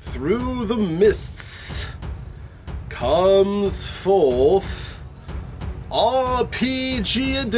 Through the mists comes forth RPGaDay!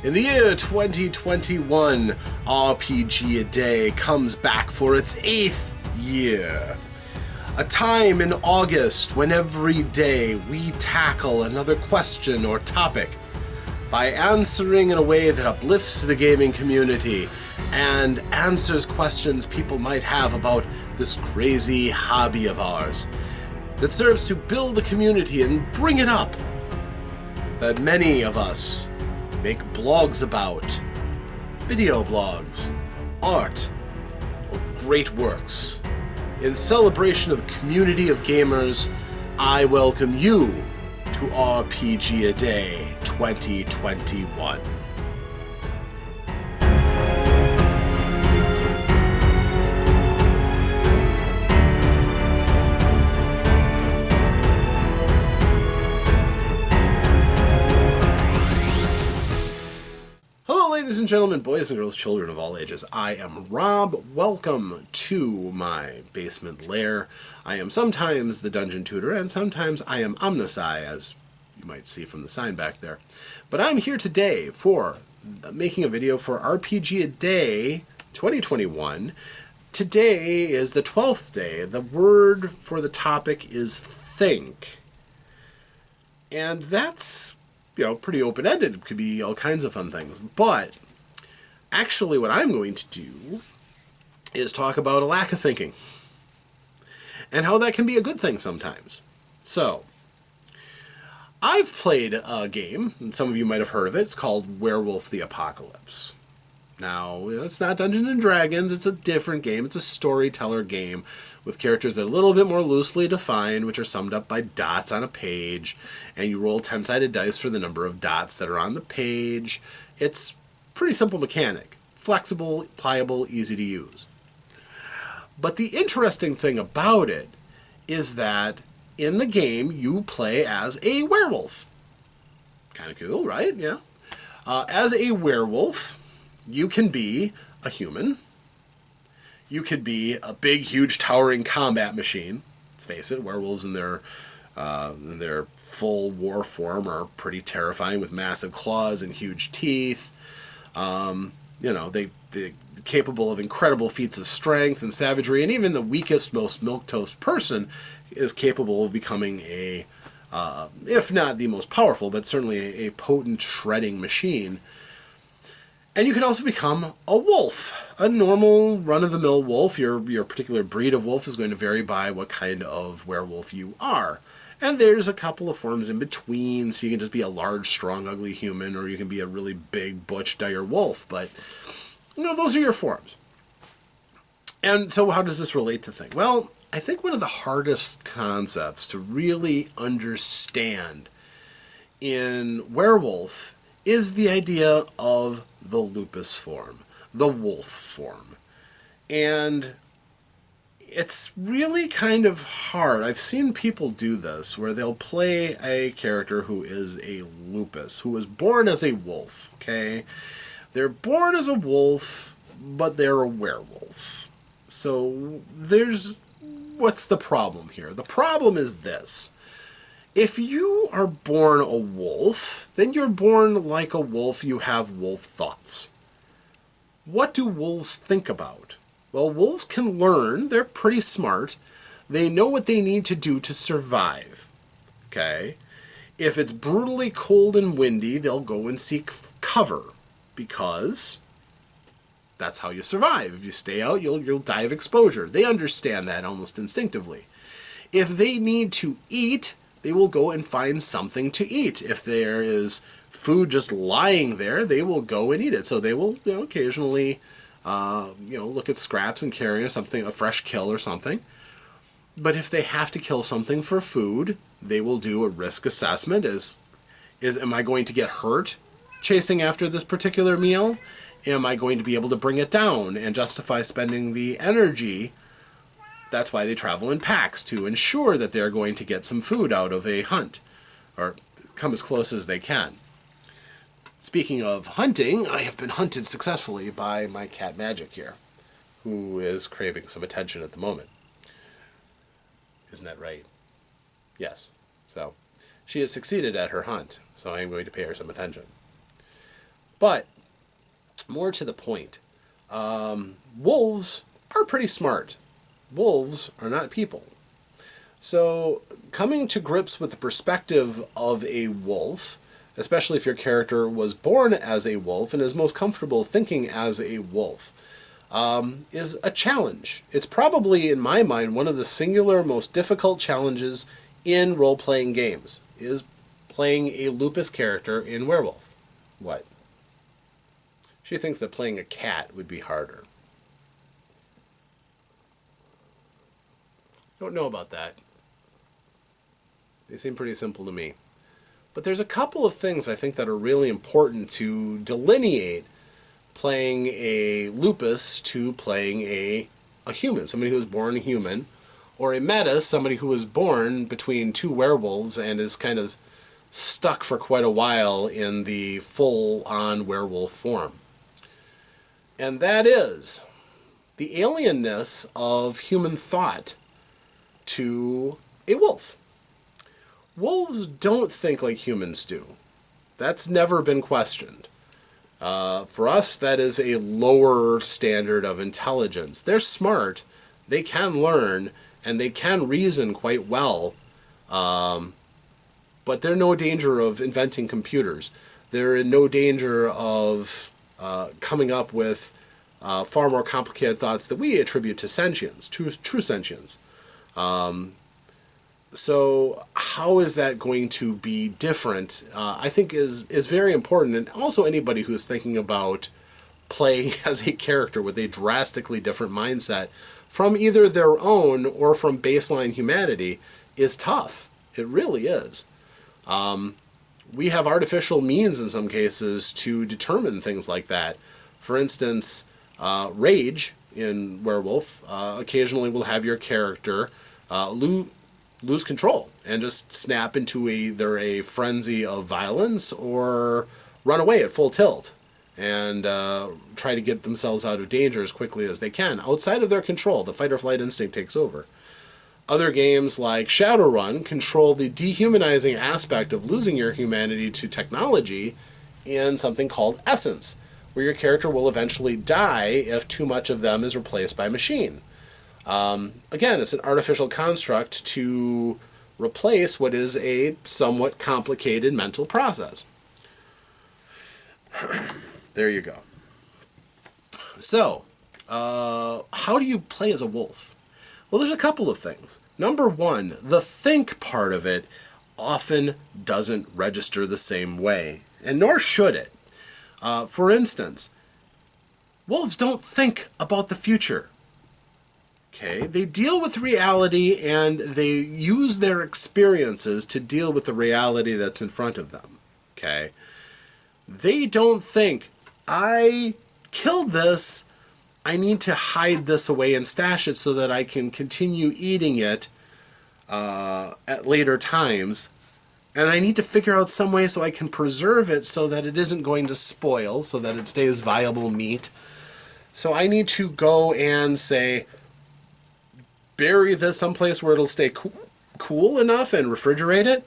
In the year 2021, RPGaDay comes back for its 8th year. A time in August when every day we tackle another question or topic by answering in a way that uplifts the gaming community and answers questions people might have about this crazy hobby of ours that serves to build the community and bring it up, that many of us make blogs about, video blogs, art, or great works. In celebration of the community of gamers, I welcome you to RPGaDay 2021. Hello, ladies and gentlemen, boys and girls, children of all ages. I am Rob. Welcome to my basement lair. I am sometimes the dungeon tutor, and sometimes I am Omnisci, as you might see from the sign back there. But I'm here today for making a video for RPGaDay 2021. Today is the 12th day. The word for the topic is think. And that's, pretty open-ended. It could be all kinds of fun things. But actually what I'm going to do is talk about a lack of thinking and how that can be a good thing sometimes. So, I've played a game, and some of you might have heard of it. It's called Werewolf the Apocalypse. Now, it's not Dungeons and Dragons. It's a different game. It's a storyteller game with characters that are a little bit more loosely defined, which are summed up by dots on a page, and you roll 10-sided dice for the number of dots that are on the page. It's pretty simple mechanic. Flexible, pliable, easy to use. But the interesting thing about it is that in the game, you play as a werewolf. Kind of cool, right? Yeah. As a werewolf, you can be a human. You could be a big, huge, towering combat machine. Let's face it, werewolves in their full war form are pretty terrifying with massive claws and huge teeth. They're capable of incredible feats of strength and savagery, and even the weakest, most milquetoast person is capable of becoming a, if not the most powerful, but certainly a potent shredding machine. And you can also become a wolf, a normal run-of-the-mill wolf. Your particular breed of wolf is going to vary by what kind of werewolf you are. And there's a couple of forms in between, so you can just be a large, strong, ugly human, or you can be a really big, butch, dire wolf. But, those are your forms. And so how does this relate to things? Well, I think one of the hardest concepts to really understand in werewolf is the idea of the lupus form, the wolf form. And it's really kind of hard. I've seen people do this where they'll play a character who is a lupus, who was born as a wolf, okay? They're born as a wolf, but they're a werewolf. So what's the problem here? The problem is this. If you are born a wolf, then you're born like a wolf. You have wolf thoughts. What do wolves think about? Well, wolves can learn. They're pretty smart. They know what they need to do to survive. Okay? If it's brutally cold and windy, they'll go and seek cover because that's how you survive. If you stay out, you'll die of exposure. They understand that almost instinctively. If they need to eat, they will go and find something to eat. If there is food just lying there, they will go and eat it. So they will, occasionally, look at scraps and carry something, a fresh kill or something. But if they have to kill something for food, they will do a risk assessment. Am I going to get hurt chasing after this particular meal? Am I going to be able to bring it down and justify spending the energy? That's why they travel in packs, to ensure that they're going to get some food out of a hunt, or come as close as they can. Speaking of hunting, I have been hunted successfully by my cat Magic here, who is craving some attention at the moment. Isn't that right? Yes. So, she has succeeded at her hunt, so I am going to pay her some attention. But, more to the point, wolves are pretty smart. Wolves are not people. So, coming to grips with the perspective of a wolf, especially if your character was born as a wolf and is most comfortable thinking as a wolf, is a challenge. It's probably, in my mind, one of the singular most difficult challenges in role-playing games, is playing a lupus character in Werewolf. What? She thinks that playing a cat would be harder. Don't know about that. They seem pretty simple to me. But there's a couple of things I think that are really important to delineate playing a lupus to playing a human, somebody who was born a human, or a metis, somebody who was born between two werewolves and is kind of stuck for quite a while in the full-on werewolf form. And that is the alienness of human thought to a wolf. Wolves don't think like humans do. That's never been questioned. For us, that is a lower standard of intelligence. They're smart, they can learn, and they can reason quite well, but they're in no danger of inventing computers. They're in no danger of coming up with far more complicated thoughts that we attribute to sentience, true sentience. So how is that going to be different, I think is very important. And also anybody who's thinking about playing as a character with a drastically different mindset from either their own or from baseline humanity is tough. It really is. We have artificial means in some cases to determine things like that. For instance, rage in Werewolf occasionally will have your character lose control and just snap into either a frenzy of violence or run away at full tilt and try to get themselves out of danger as quickly as they can. Outside of their control, the fight or flight instinct takes over. Other games like Shadowrun control the dehumanizing aspect of losing your humanity to technology in something called Essence, where your character will eventually die if too much of them is replaced by machine. Again, it's an artificial construct to replace what is a somewhat complicated mental process. There you go. So, how do you play as a wolf? Well, there's a couple of things. Number one, the think part of it often doesn't register the same way, and nor should it. For instance, wolves don't think about the future. Okay, they deal with reality and they use their experiences to deal with the reality that's in front of them. Okay, they don't think, I killed this, I need to hide this away and stash it so that I can continue eating it at later times. And I need to figure out some way so I can preserve it so that it isn't going to spoil, so that it stays viable meat. So I need to go and say, bury this someplace where it'll stay cool enough and refrigerate it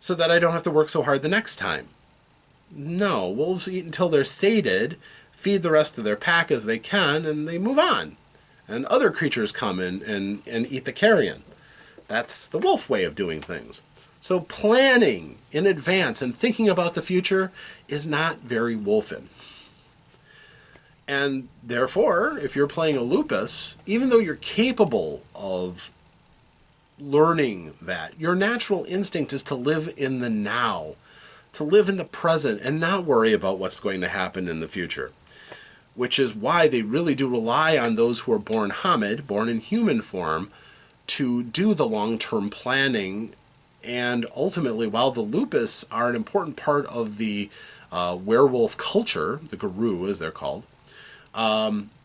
so that I don't have to work so hard the next time. No, wolves eat until they're sated, feed the rest of their pack as they can, and they move on. And other creatures come in and eat the carrion. That's the wolf way of doing things. So planning in advance and thinking about the future is not very wolfen. And therefore, if you're playing a lupus, even though you're capable of learning that, your natural instinct is to live in the now, to live in the present and not worry about what's going to happen in the future. Which is why they really do rely on those who are born Hamid, born in human form, to do the long-term planning. And ultimately, while the lupus are an important part of the werewolf culture, the Guru as they're called,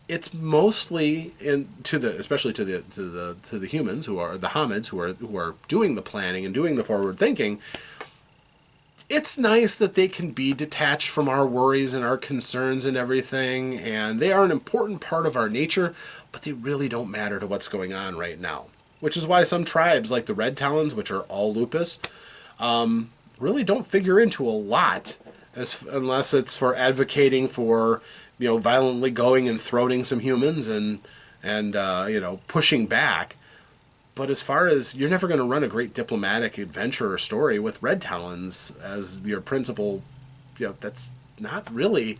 it's mostly especially to the humans who are the Hamids who are doing the planning and doing the forward thinking. it's nice that they can be detached from our worries and our concerns and everything, and they are an important part of our nature, but they really don't matter to what's going on right now. Which is why some tribes, like the Red Talons, which are all lupus, really don't figure into a lot, unless it's for advocating for, violently going and throating some humans and pushing back. But as far as, you're never going to run a great diplomatic adventure or story with Red Talons as your principal, that's not really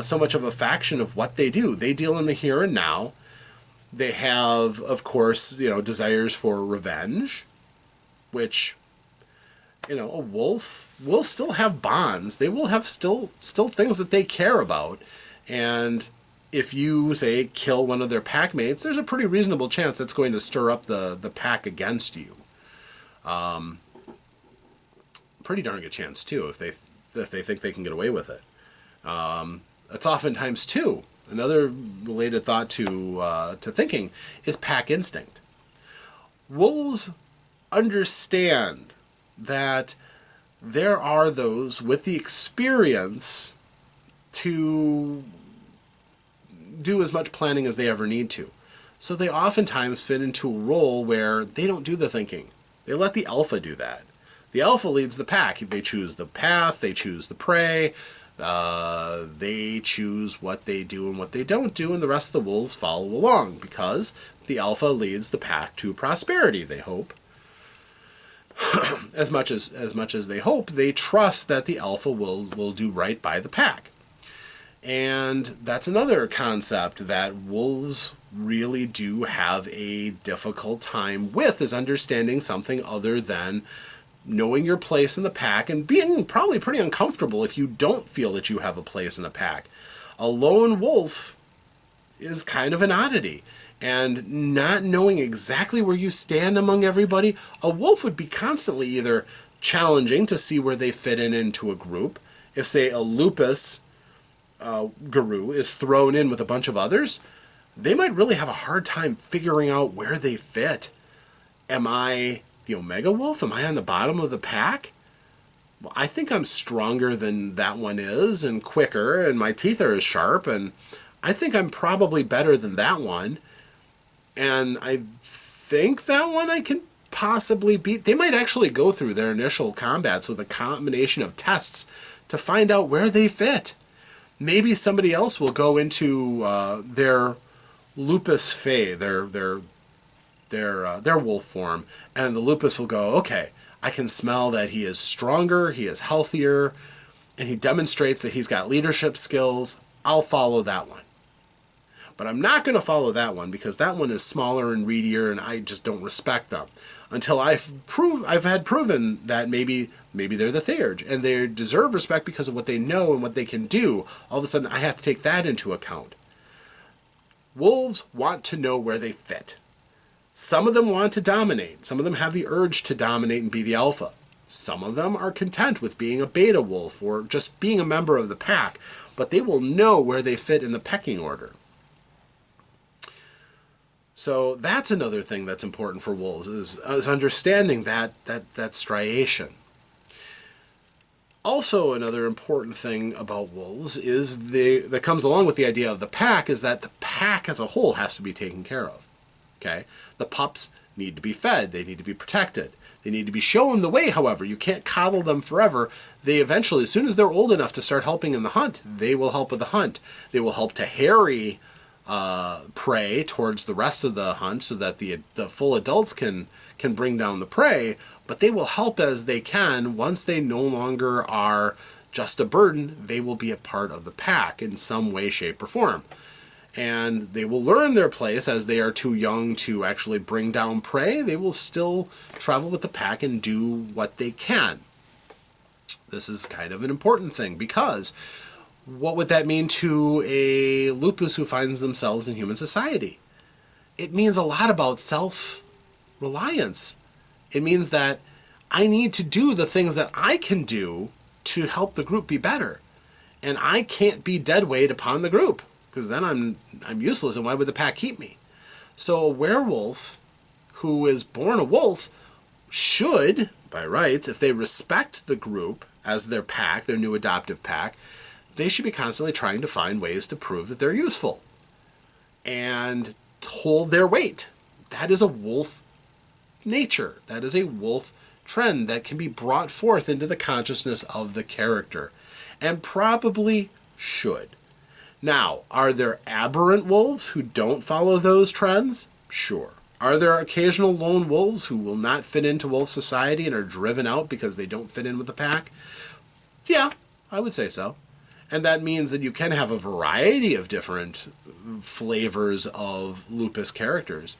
so much of a faction of what they do. They deal in the here and now. They have, of course, desires for revenge, which, a wolf will still have bonds. They will have still things that they care about. And if you, say, kill one of their pack mates, there's a pretty reasonable chance that's going to stir up the pack against you. Pretty darn good chance, too, if they think they can get away with it. That's oftentimes, too, another related thought to thinking is pack instinct. Wolves understand that there are those with the experience to do as much planning as they ever need to. So they oftentimes fit into a role where they don't do the thinking. They let the alpha do that. The alpha leads the pack. They choose the path, they choose the prey, they choose what they do and what they don't do, and the rest of the wolves follow along because the alpha leads the pack to prosperity, they hope. as much as they hope, they trust that the alpha will do right by the pack. And that's another concept that wolves really do have a difficult time with, is understanding something other than knowing your place in the pack and being probably pretty uncomfortable if you don't feel that you have a place in the pack. A lone wolf is kind of an oddity. And not knowing exactly where you stand among everybody, a wolf would be constantly either challenging to see where they fit in into a group. If, say, a lupus guru is thrown in with a bunch of others, they might really have a hard time figuring out where they fit. Am I the omega wolf? Am I on the bottom of the pack? Well, I think I'm stronger than that one is, and quicker, and my teeth are as sharp, and I think I'm probably better than that one. And I think that one I can possibly beat. They might actually go through their initial combats with a combination of tests to find out where they fit. Maybe somebody else will go into their lupus fae, their wolf form, and the lupus will go, okay, I can smell that he is stronger, he is healthier, and he demonstrates that he's got leadership skills. I'll follow that one. But I'm not going to follow that one because that one is smaller and reedier, and I just don't respect them until I've had proven that maybe they're the Theurge and they deserve respect because of what they know and what they can do. All of a sudden, I have to take that into account. Wolves want to know where they fit. Some of them want to dominate. Some of them have the urge to dominate and be the alpha. Some of them are content with being a beta wolf or just being a member of the pack, but they will know where they fit in the pecking order. So that's another thing that's important for wolves, is understanding that striation. Also, another important thing about wolves is that comes along with the idea of the pack is that the pack as a whole has to be taken care of. Okay? The pups need to be fed. They need to be protected. They need to be shown the way, however. You can't coddle them forever. They eventually, as soon as they're old enough to start helping in the hunt, they will help with the hunt. They will help to harry prey towards the rest of the hunt so that the full adults can bring down the prey, but they will help as they can. Once they no longer are just a burden, they will be a part of the pack in some way, shape, or form. And they will learn their place as they are too young to actually bring down prey. They will still travel with the pack and do what they can. This is kind of an important thing because what would that mean to a lupus who finds themselves in human society? It means a lot about self-reliance. It means that I need to do the things that I can do to help the group be better. And I can't be dead weight upon the group, because then I'm useless, and why would the pack keep me? So a werewolf who is born a wolf should, by rights, if they respect the group as their pack, their new adoptive pack, they should be constantly trying to find ways to prove that they're useful and hold their weight. That is a wolf nature. That is a wolf trend that can be brought forth into the consciousness of the character, and probably should. Now, are there aberrant wolves who don't follow those trends? Sure. Are there occasional lone wolves who will not fit into wolf society and are driven out because they don't fit in with the pack? Yeah, I would say so. And that means that you can have a variety of different flavors of lupus characters.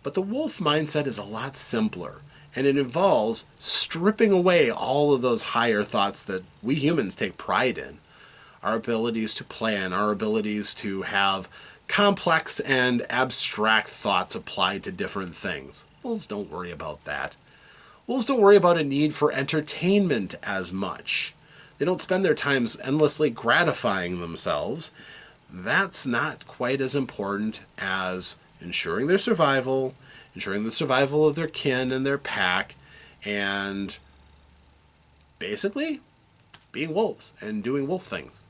But the wolf mindset is a lot simpler, and it involves stripping away all of those higher thoughts that we humans take pride in. Our abilities to plan, our abilities to have complex and abstract thoughts applied to different things. Wolves don't worry about that. Wolves don't worry about a need for entertainment as much. They don't spend their times endlessly gratifying themselves. That's not quite as important as ensuring their survival, ensuring the survival of their kin and their pack, and basically being wolves and doing wolf things.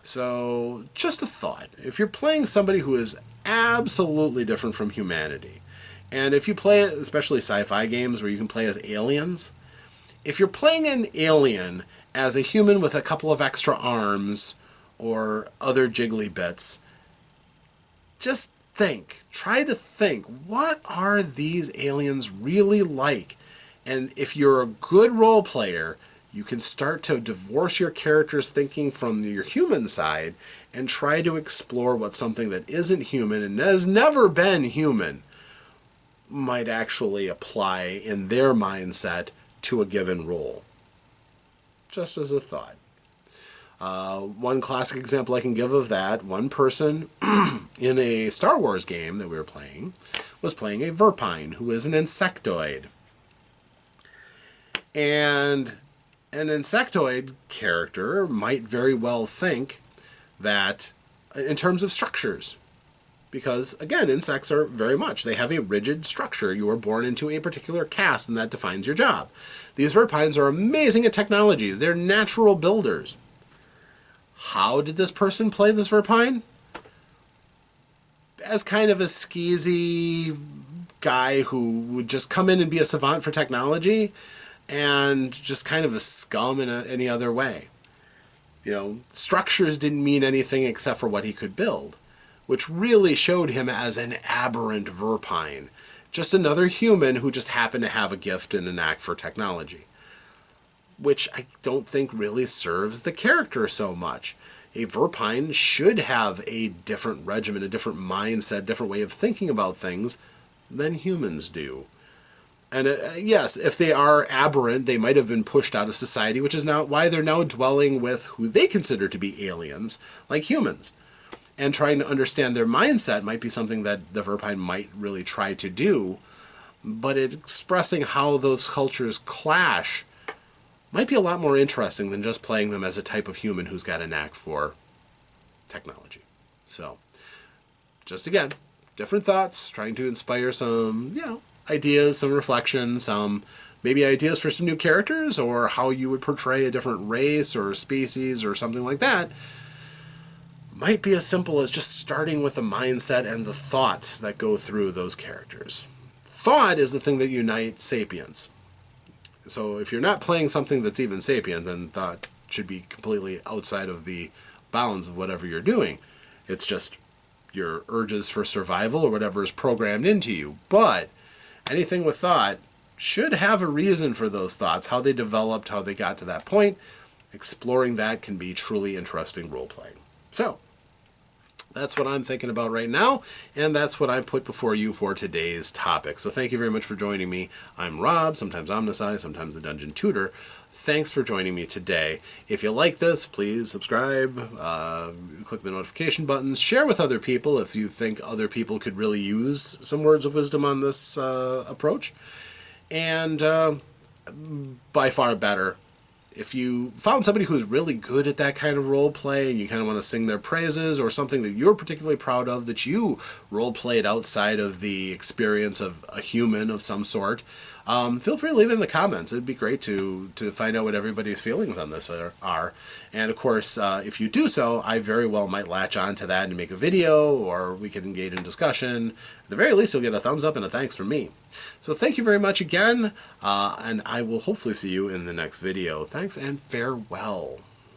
So, just a thought. If you're playing somebody who is absolutely different from humanity, and if you play, especially sci-fi games where you can play as aliens, if you're playing an alien as a human with a couple of extra arms or other jiggly bits, just think. Try to think. What are these aliens really like? And if you're a good role player, you can start to divorce your character's thinking from your human side and try to explore what something that isn't human and has never been human might actually apply in their mindset to a given role. Just as a thought. One classic example I can give of that, one person in a Star Wars game that we were playing was playing a Verpine, who is an insectoid. And an insectoid character might very well think that in terms of structures, because again, insects are very much, they have a rigid structure. You are born into a particular caste and that defines your job. These Verpines are amazing at technologies. They're natural builders. How did this person play this Verpine? As kind of a skeezy guy who would just come in and be a savant for technology, and just kind of a scum in any other way. You know, structures didn't mean anything except for what he could build, which really showed him as an aberrant Verpine, just another human who just happened to have a gift and a knack for technology, which I don't think really serves the character so much. A Verpine should have a different regimen, a different mindset, different way of thinking about things than humans do. And yes, if they are aberrant, they might have been pushed out of society, which is now why they're now dwelling with who they consider to be aliens, like humans. And trying to understand their mindset might be something that the Verpine might really try to do, but expressing how those cultures clash might be a lot more interesting than just playing them as a type of human who's got a knack for technology. So, just again, different thoughts, trying to inspire some, ideas, some reflections, some maybe ideas for some new characters, or how you would portray a different race or species or something like that. Might be as simple as just starting with the mindset and the thoughts that go through those characters. Thought is the thing that unites sapiens. So if you're not playing something that's even sapient, then thought should be completely outside of the bounds of whatever you're doing. It's just your urges for survival or whatever is programmed into you. But anything with thought should have a reason for those thoughts, how they developed, how they got to that point. Exploring that can be truly interesting role-playing. So, that's what I'm thinking about right now, and that's what I put before you for today's topic. So thank you very much for joining me. I'm Rob, sometimes Omnisci, sometimes the Dungeon Tutor. Thanks for joining me today. If you like this, please subscribe, click the notification buttons, share with other people if you think other people could really use some words of wisdom on this approach. And by far better, if you found somebody who's really good at that kind of role play and you kind of want to sing their praises, or something that you're particularly proud of that you role played outside of the experience of a human of some sort, feel free to leave it in the comments. It'd be great to find out what everybody's feelings on this are. And of course, if you do so, I very well might latch on to that and make a video, or we can engage in discussion. At the very least, you'll get a thumbs up and a thanks from me. So thank you very much again, and I will hopefully see you in the next video. Thanks and farewell.